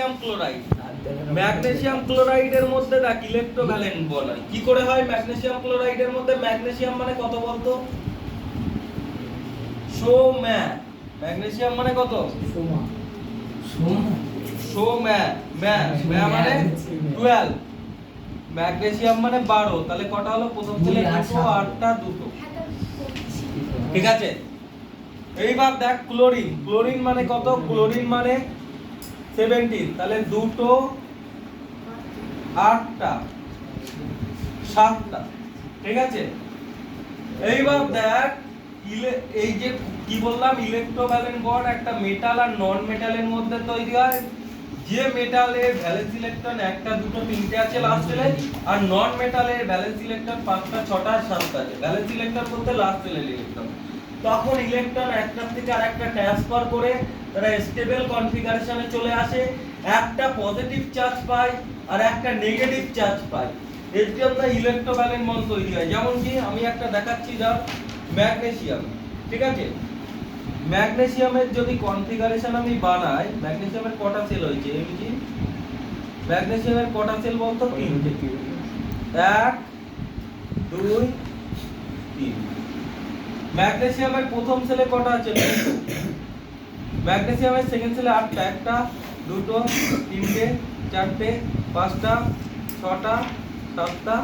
Magnesium chloride. Magnesium ক্লোরাইডের মধ্যে দেখ electrovalent বল হয়। কি করে হয় ম্যাগনেসিয়াম ক্লোরাইডের মধ্যে? ম্যাগনেসিয়াম মানে কত বলতো? সোম্যা। ম্যাগনেসিয়াম মানে কত? সোম্যা। ম্যা মানে 12, ম্যাগনেসিয়াম মানে 12। তাহলে কটা হলো? প্রথম ছেলে 2, 8টা 2। ঠিক আছে, এইবার দেখ ক্লোরিন। ক্লোরিন মানে কত? ক্লোরিন মানে 17। তাহলে 2, 8টা, 7টা। ঠিক আছে, এইবার দেখ এই যে কি বললাম, ইলেকট্রোভ্যালেন্ট বন্ড একটা মেটাল আর নন মেটালের মধ্যে তৈরি হয়। যে মেটালের ভ্যালেন্স ইলেকট্রন 1টা 2টো 3টে আছে লাস্ট সেলে, আর নন মেটালের ভ্যালেন্স ইলেকট্রন 5টা 6টা 7টা আছে। ভ্যালেন্স ইলেকট্রন বলতে লাস্ট সেলের ইলেকট্রন। তখন ইলেকট্রন একটা থেকে আরেকটা ট্রান্সফার করে তারা স্টেবল কনফিগারেশনে চলে আসে। একটা পজিটিভ চার্জ পায় আর একটা নেগেটিভ চার্জ পায়। এর জন্য ইলেকট্রোভ্যালেন্ট বন্ড তৈরি হয়। যেমন কি আমি একটা দেখাচ্ছি, যা ম্যাগনেসিয়াম। ঠিক আছে, ম্যাগনেসিয়ামের যদি কনফিগারেশন আমি বানাই, ম্যাগনেসিয়ামের কটা সেল হয়েছে? এমজি ম্যাগনেসিয়ামের কটা সেল বলতো? 3টে। 1 2 3। ম্যাগনেসিয়ামের প্রথম সেলে কটা আছে? ম্যাগনেসিয়ামের সেকেন্ড সেলে 8টা। 1টা 2টো 3টে 4টে 5টা 6টা 7টা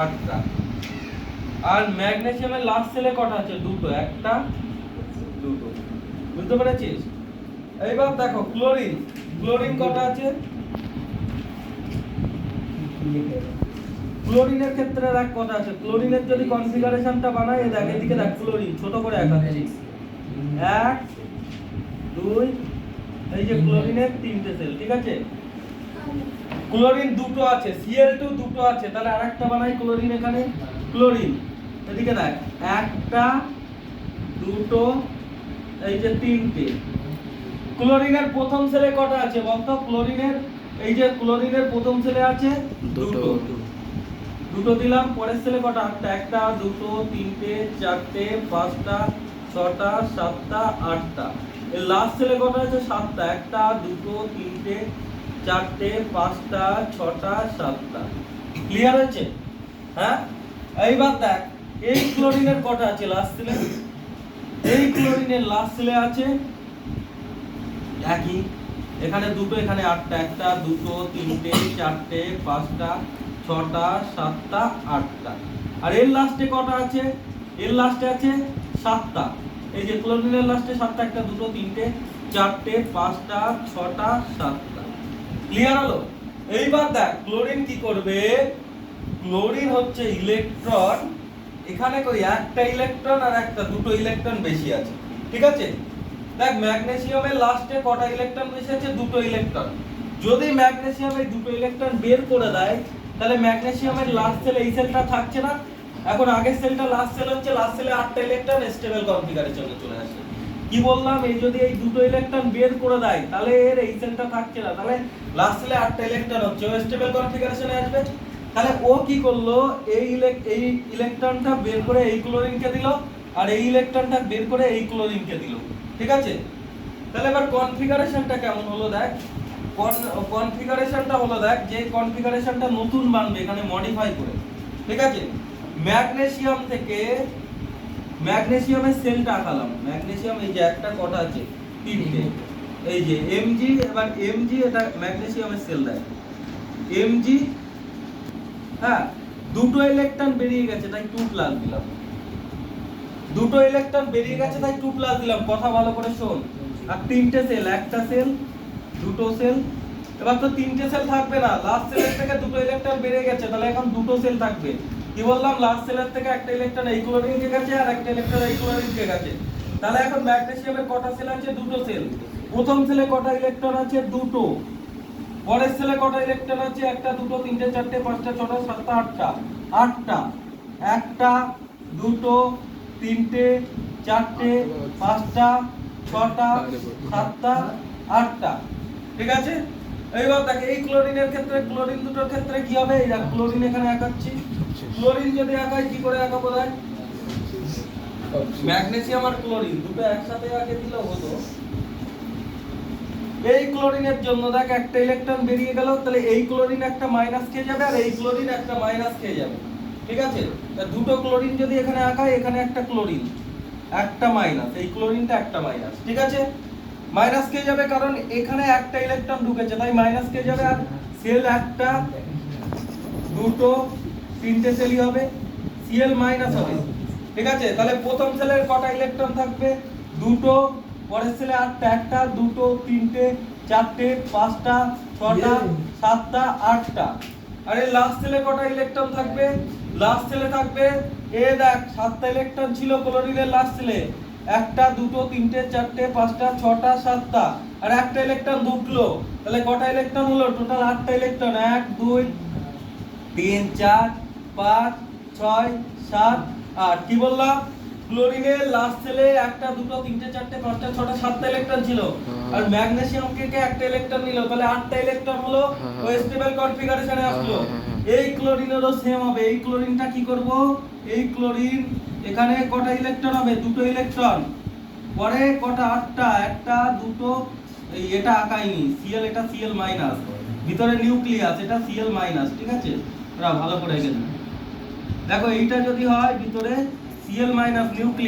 8টা। আর ম্যাগনেসিয়ামের লাস্ট সেলে কটা আছে? 2টো। 1টা 2টো। বুঝতে পেরেছিস? এইবার দেখো ক্লোরিন। ক্লোরিন কটা আছে? ক্লোরিনের ক্ষেত্রে দেখ কটা আছে। ক্লোরিনের যদি কনফিগারেশনটা বানাই, দেখ এদিকে দেখ ক্লোরিন ছোট করে আঁকাচ্ছি। 1 2, এই যে ক্লোরিনের 3টে সেল। ঠিক আছে, ক্লোরিন 2টো আছে, Cl2 2টো আছে। তাহলে আরেকটা বানাই ক্লোরিন। এখানে ক্লোরিন এদিকে দেখ 1টা 2টো, এই যে 3টে। ক্লোরিনের প্রথম সেলে কটা আছে বলতো? ক্লোরিনের এই যে ক্লোরিনের প্রথম সেলে আছে 2টো। 2টো দিলাম। পরের সেলে কটা? 8টা। 1টা 2টো 3টে 4টে 5টা 6টা 7টা 8টা। এর লাস্ট সেলে কটা আছে? 7টা। 1টা 2টো 3টে 4টে 5টা 6টা 7টা। ক্লিয়ার হয়েছে? হ্যাঁ, এইবার দেখ এই ক্লোরিনের কটা আছে লাস্ট সেলে? এই ক্লোরিনের লাস্ট সেলে আছে একই, এখানে 2টো, এখানে 8টা। 1টা 2টো 3টে 4টে 5টা 6টা 7টা 8টা। আর এর লাস্টে কটা আছে? এর লাস্টে আছে 7টা। এই যে ক্লোরিনের লাস্টে 7টা। 1টা 2টো 3টে 4টে 5টা 6টা 7টা। ক্লিয়ার হলো? এইবার দেখ ক্লোরিন কি করবে। ক্লোরিন হচ্ছে ইলেকট্রন, এখানে কই একটা ইলেকট্রন আর একটা 2টো ইলেকট্রন বেশি আছে। ঠিক আছে, দেখ ম্যাগনেসিয়ামের লাস্টে কটা ইলেকট্রন বেশি আছে? 2টো ইলেকট্রন। যদি ম্যাগনেসিয়াম এই 2টো ইলেকট্রন বের করে দেয়, তাহলে ম্যাগনেসিয়ামের লাস্ট সেলে এই সেলটা থাকছে না। এখন আগের সেলটা লাস্ট সেল হচ্ছে, লাস্ট সেলে 8টা ইলেকট্রন স্টেবল কনফিগারেশনে চলে আসে। কি বললাম? এই যদি এই 2টো ইলেকট্রন বের করে দেয়, তাহলে এর এই সেলটা থাকছে না। তাহলে লাস্ট সেলে 8টা ইলেকট্রন হচ্ছে, ও স্টেবল কনফিগারেশনে আসবে। তাহলে ও কি করলো? এই ইলেকট্রনটা বের করে এই ক্লোরিনকে দিল, আর এই ইলেকট্রনটা বের করে এই ক্লোরিনকে দিল। ঠিক আছে, তাহলে এবার কনফিগারেশনটা কেমন হলো দেখ। কনফিগারেশনটা হলো দেখ, যে কনফিগারেশনটা নতুন বানবে এখানে মডিফাই করে। ঠিক আছে, ম্যাগনেসিয়াম থেকে ম্যাগনেসিয়ামের সেলটা আঁকালাম। ম্যাগনেসিয়াম এই যে একটা কটা আছে? 3টে। এই যে Mg, এবার Mg এটা ম্যাগনেসিয়ামের সেল দেয় Mg। হ্যাঁ, 2টো ইলেকট্রন বেরিয়ে গেছে তাই 2+ দিলাম। 2টো ইলেকট্রন বেরিয়ে গেছে তাই 2+ দিলাম। কথা ভালো করে শোন। আর 3টে সেল, একটা সেল 2টো সেল। এবার তো 3টে সেল থাকবে না, লাস্ট সেলের থেকে 2টো ইলেকট্রন বেরিয়ে গেছে, তাহলে এখন 2টো সেল থাকবে। কি বললাম? লাস্ট সেলের থেকে একটা ইলেকট্রন এই ক্লোরিনকে গেছে আর একটা ইলেকট্রন এই ক্লোরিনকে গেছে। তাহলে এখন ম্যাগনেসিয়ামের কটা সেল আছে? 2টো সেল। প্রথম সেলে কটা ইলেকট্রন আছে? 2টো। পরের সেলে কটা ইলেকট্রন আছে? 1টা 2টো 3টে 4টে 5টা 6টা 7টা 8টা। 8টা। 1টা 2টো 3টে 4টে 5টা 6টা 7টা 8টা। ঠিক আছে, এইবার দেখ এই ক্লোরিনের ক্ষেত্রে, ক্লোরিন দুটোর ক্ষেত্রে কি হবে? এই দেখ ক্লোরিন এখানে আঁকাচ্ছি। ক্লোরিন যদি আঁকাই কি করে আঁকাবো দেখ? ম্যাগনেসিয়াম আর ক্লোরিন দুটো একসাথে আঁকে দিলেও হতো। এই ক্লোরিনের জন্য দেখ একটা ইলেকট্রন বেরিয়ে গেল, তাহলে এই ক্লোরিন একটা মাইনাস খেয়ে যাবে আর এই ক্লোরিন একটা মাইনাস খেয়ে যাবে, ঠিক আছে? তা দুটো ক্লোরিন যদি এখানে আঁকাই, এখানে একটা ক্লোরিন একটা মাইনাস, এই ক্লোরিনটা একটা মাইনাস, ঠিক আছে? মাইনাস খেয়ে যাবে কারণ এখানে একটা ইলেকট্রন ঢুকেছে, তাই মাইনাস খেয়ে যাবে। আর সেল একটা দুটো তিনটে সেলই হবে, সিএল মাইনাস হবে, ঠিক আছে? তাহলে প্রথম সেলের কটা ইলেকট্রন থাকবে? দুটো। পরের সেলে আটটা, একটা দুটো তিনটে চারটে পাঁচটা ছটা সাতটা আটটা। আর এই লাস্ট সেলে কটা ইলেকট্রন থাকবে? লাস্ট সেলে থাকবে, এ দেখ সাতটা ইলেকট্রন ছিল ক্লোরিনের লাস্ট সেলে, একটা দুটো তিনটে চারটে পাঁচটা ছটা সাতটা, আর একটা ইলেকট্রন ঢুকলো, তাহলে কটা ইলেকট্রন হলো? টোটাল আটটা ইলেকট্রন, 1 2 3 4 5 6 7 8। কি বললাম? ক্লোরিনের লাস্ট সেলে একটা দুটো তিনটে চারটে পাঁচটা ছটা সাতটা ইলেকট্রন ছিল, আর ম্যাগনেসিয়াম কে একটা ইলেকট্রন নিল, তাহলে আটটা ইলেকট্রন হলো, ও স্টেবল কনফিগারেশনে আসলো। এই ক্লোরিনেরও সেম হবে। এই ক্লোরিনটা কি করব? এই ক্লোরিন এখানে কটা ইলেকট্রন হবে? দুটো ইলেকট্রন। পরে কটা? আটটা, একটা দুটো, এই এটা আঁকাইনি সিএল, এটা সিএল মাইনাস, ভিতরে নিউক্লিয়াস, এটা সিএল মাইনাস, ঠিক আছে? এরা ভালো করে গেছে। দেখো এইটা যদি হয় ভিতরে সিএল মাইনাস নিউক্লিয়াস।